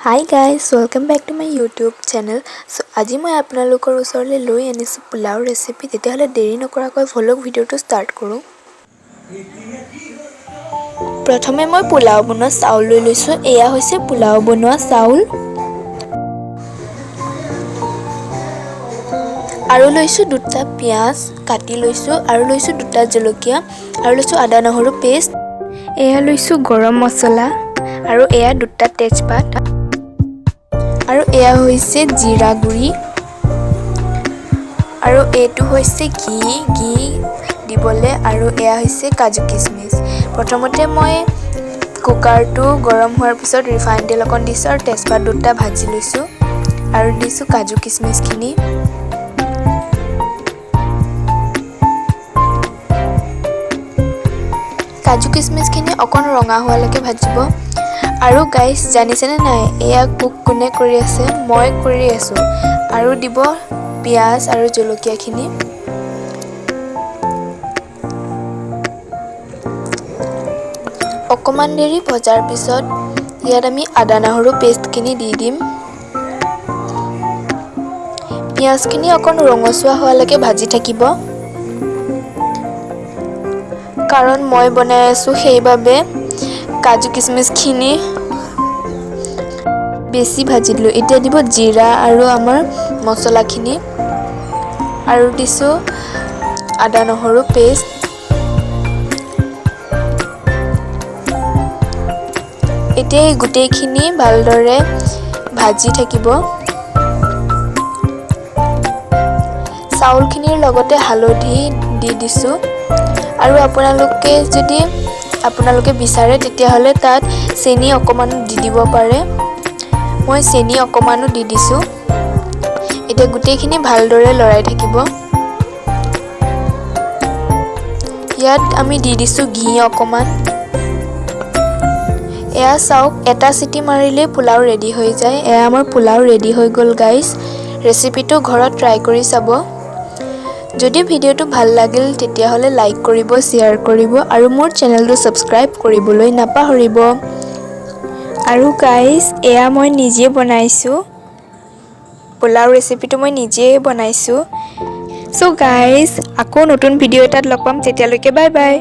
Hi guys, welcome back to my YouTube channel. So আজি মই আপোনালোকৰ ওচৰলৈ লৈ আনিছো পোলাও ৰেচিপি। তেতিয়াহলে দেৰি নকৰাকৈ ভলগ ভিডিওটো ষ্টাৰ্ট কৰো। প্ৰথমে মই পোলাও বনোৱা চাউল লৈ লৈছো। এয়া হৈছে পোলাও বনোৱা চাউল। আৰু লৈছো দুটা পিয়াজ কাটি লৈছো আৰু লৈছো দুটা জলকীয়া আৰু লৈছো আদা নহৰু পেষ্ট। এয়া লৈছো গৰম মছলা আৰু এয়া দুটা তেজপাত। আৰু এয়া হৈছে জিৰা গুৰি আৰু এটো হৈছে ঘি দিবলে আৰু এয়া হৈছে কাজু কিশমিশ। প্ৰথমতে মই কুকাৰটো গৰম হোৱাৰ পিছত ৰিফাইন তেল অকন দিছো আৰু তেজপাত দুটা ভাজি লৈছো আৰু দিছো কাজু কিশমিশ খিনি। কাজু কিশমিশ খিনি অকন ৰঙা হোৱালৈকে ভাজিব। আৰু গাইস জানিছেনে নাই এয়া কুক কোনে কৰি আছে? মই কৰি আছো। আৰু দিব পিয়াজ আৰু জলকীয়া খিনি। অকমান দেৰি ভজাৰ পিছত ইয়াত আমি আদা নহৰু পেষ্ট খিনি দি দিম। পিয়াজ খিনি অকন ৰঙচুৱা হোৱালৈকে ভাজি থাকিব। কাৰণ মই বনাই আছো সেইবাবে কাজু কিশমিশ খিনি বেছি ভাজি দিলো। এতিয়া দিব জিৰা আৰু আমাৰ মছলা খিনি আৰু দিছো আদা নহৰু পেষ্ট। এতিয়া এই গুটেইখিনি ভালদৰে ভাজি থাকিব। চাউলখিনিৰ লগতে হালধি দি দিছো আৰু আপোনালোকে বিচাৰে তেতিয়াহলে তাত চেনি অকমানো দি দিব পাৰে। মই চেনি অকমানো দি দিছো। এতিয়া গুটেইখিনি ভালদৰে লৰাই থাকিব। ইয়াত আমি দি দিছো ঘি অকমান। এয়া চাওক এটা সিটি মাৰিলে পোলাও ৰেডি হৈ যায়। এয়া আমাৰ পোলাও ৰেডি হৈ গল গাইস। ৰেচিপিটো ঘৰত ট্ৰাই কৰি চাব। যদি ভিডিওটো ভাল লাগিল তেতিয়াহলে লাইক কৰিব, শেয়াৰ কৰিব আৰু মোৰ চেনেলটো সাবস্ক্ৰাইব কৰিবলৈ নাপাহৰিব। আৰু গাইস এয়া মই নিজে বনাইছো। পোলাও ৰেচিপিটো মই নিজে বনাইছো। সো গাইস আকৌ নতুন ভিডিও এটাত লগ পাম। তেতিয়ালৈকে বাই বাই।